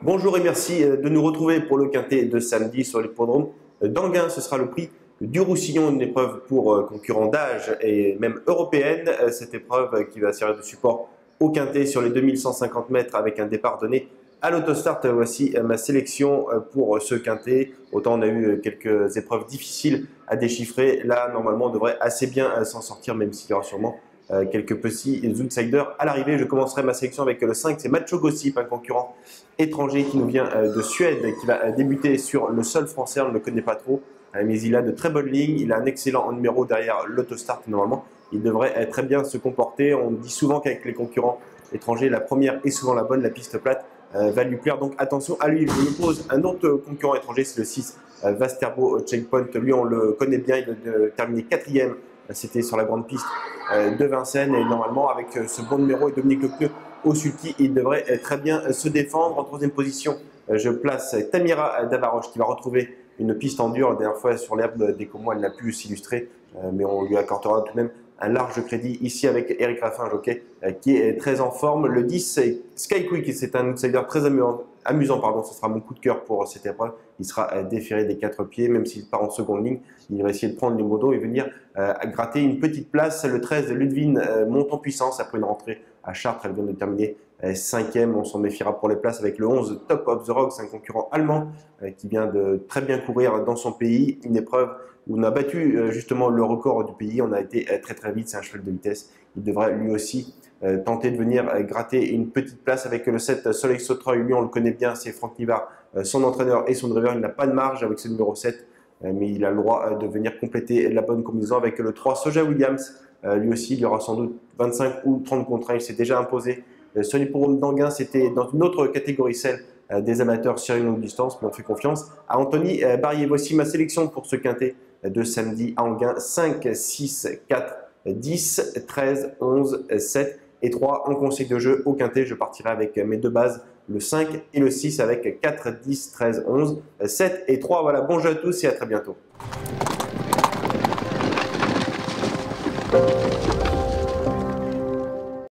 Bonjour et merci de nous retrouver pour le quintet de samedi sur l'hippodrome d'Anguin. Ce sera le prix du Roussillon, une épreuve pour concurrents d'âge et même européenne. Cette épreuve qui va servir de support au quintet sur les 2150 mètres avec un départ donné à l'autostart. Voici ma sélection pour ce quintet. Autant on a eu quelques épreuves difficiles à déchiffrer. Là, normalement, on devrait assez bien s'en sortir, même s'il y aura sûrement quelques petits outsiders à l'arrivée. Je commencerai ma sélection avec le 5, c'est Macho Gossip, un concurrent étranger qui nous vient de Suède, qui va débuter sur le sol français. On ne le connaît pas trop, mais il a de très bonnes lignes. Il a un excellent numéro derrière l'autostart. Normalement, il devrait très bien se comporter. On dit souvent qu'avec les concurrents étrangers, la première est souvent la bonne, la piste plate va lui plaire. Donc attention à lui. Je me pose un autre concurrent étranger, c'est le 6, Vasterbo Checkpoint. Lui, on le connaît bien. Il a terminé 4e. C'était sur la grande piste de Vincennes et normalement avec ce bon numéro et Dominique Leclerc au sulky, il devrait très bien se défendre. En troisième position, je place Tamira Davaroche qui va retrouver une piste en dur. La dernière fois sur l'herbe des Commois, elle n'a pu s'illustrer, mais on lui accordera tout de même un large crédit ici avec Eric Raffin, jockey qui est très en forme. Le 10, c'est Sky Quick, c'est un outsider très amusant, pardon, ce sera mon coup de cœur pour cette épreuve. Il sera déféré des 4 pieds, même s'il part en seconde ligne. Il va essayer de prendre les modos et venir gratter une petite place. Le 13, Ludwig monte en puissance après une rentrée à Chartres. Elle vient de terminer 5e. On s'en méfiera pour les places avec le 11, Top of the Rocks, un concurrent allemand qui vient de très bien courir dans son pays. Une épreuve où on a battu justement le record du pays. On a été très vite, c'est un cheval de vitesse. Il devrait lui aussi tenter de venir gratter une petite place avec le 7, Soleil Sautreuil. Lui, on le connaît bien, c'est Franck Nivard, son entraîneur et son driver. Il n'a pas de marge avec ce numéro 7, mais il a le droit de venir compléter la bonne combinaison avec le 3, Soja Williams. Lui aussi, il y aura sans doute 25 ou 30 contre 1. Il s'est déjà imposé sur l'hippodrome d'Anguin. C'était dans une autre catégorie, celle des amateurs sur une longue distance, mais on fait confiance à Anthony Barrier. Voici ma sélection pour ce quintet de samedi à Anguin: 5, 6, 4, 10, 13, 11, 7 et 3. En conseil de jeu au quintet, je partirai avec mes deux bases, le 5 et le 6, avec 4, 10, 13, 11, 7 et 3. Voilà, bon jeu à tous et à très bientôt.